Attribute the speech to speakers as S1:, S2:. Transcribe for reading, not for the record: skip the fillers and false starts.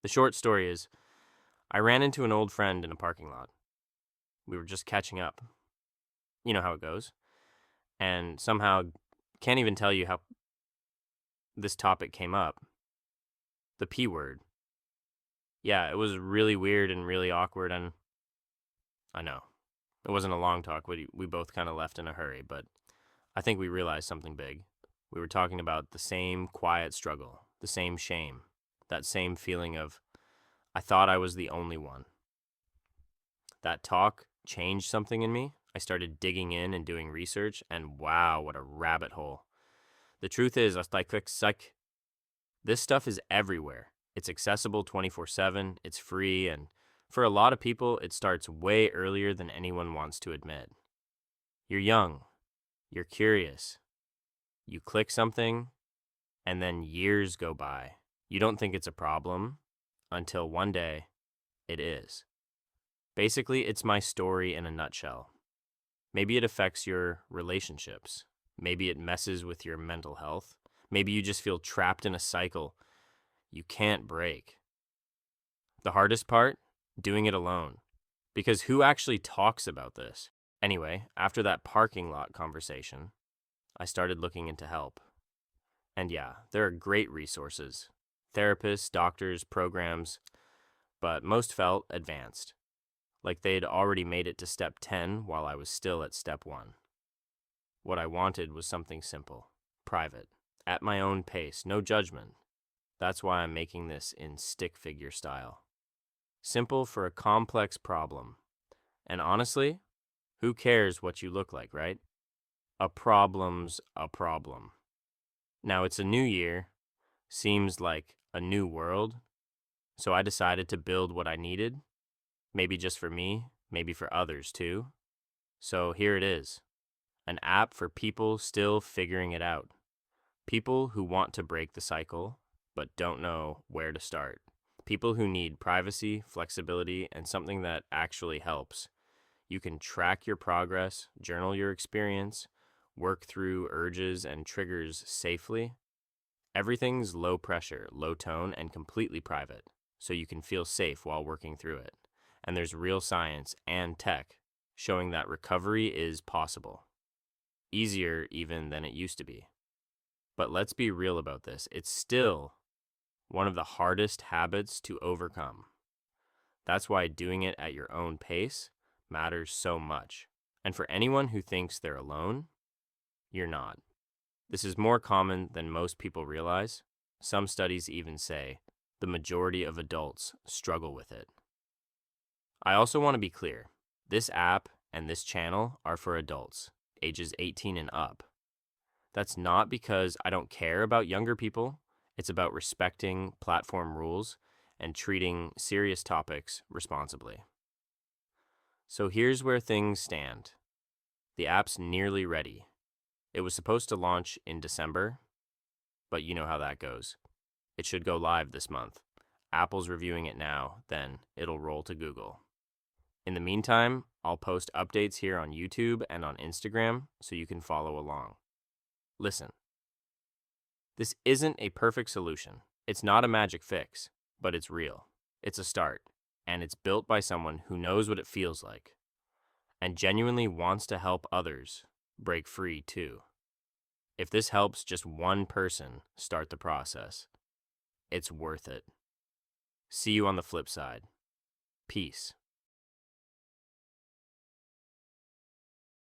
S1: The short story is I ran into an old friend in a parking lot. We were just catching up. You know how it goes. And somehow, can't even tell you how this topic came up. The P word. Yeah, it was really weird and really awkward, and I know. It wasn't a long talk. We both kind of left in a hurry, but I think we realized something big. We were talking about the same quiet struggle, the same shame, that same feeling of, I thought I was the only one. That talk changed something in me. I started digging in and doing research, and wow, what a rabbit hole. The truth is, this stuff is everywhere. It's accessible 24/7, it's free, and for a lot of people, it starts way earlier than anyone wants to admit. You're young, you're curious, you click something, and then years go by. You don't think it's a problem until one day it is. Basically, it's my story in a nutshell. Maybe it affects your relationships. Maybe it messes with your mental health. Maybe you just feel trapped in a cycle you can't break. The hardest part? Doing it alone. Because who actually talks about this? Anyway, after that parking lot conversation, I started looking into help. And yeah, there are great resources. Therapists, doctors, programs, but most felt advanced. Like they'd already made it to step 10 while I was still at step 1. What I wanted was something simple, private, at my own pace, no judgment. That's why I'm making this in stick figure style. Simple for a complex problem. And honestly, who cares what you look like, right? A problem's a problem. Now it's a new year, seems like a new world, so I decided to build what I needed, maybe just for me, maybe for others too. So here it is, an app for people still figuring it out. People who want to break the cycle, but don't know where to start. People who need privacy, flexibility, and something that actually helps. You can track your progress, journal your experience, work through urges and triggers safely. Everything's low pressure, low tone, and completely private, so you can feel safe while working through it. And there's real science and tech showing that recovery is possible. Easier even than it used to be. But let's be real about this. It's still one of the hardest habits to overcome. That's why doing it at your own pace matters so much. And for anyone who thinks they're alone, you're not. This is more common than most people realize. Some studies even say the majority of adults struggle with it. I also want to be clear. This app and this channel are for adults, ages 18 and up. That's not because I don't care about younger people. It's about respecting platform rules and treating serious topics responsibly. So here's where things stand. The app's nearly ready. It was supposed to launch in December, but you know how that goes. It should go live this month. Apple's reviewing it now, then it'll roll to Google. In the meantime, I'll post updates here on YouTube and on Instagram so you can follow along. Listen, this isn't a perfect solution. It's not a magic fix, but it's real. It's a start, and it's built by someone who knows what it feels like and genuinely wants to help others break free too. If this helps just one person start the process, it's worth it. See you on the flip side. Peace.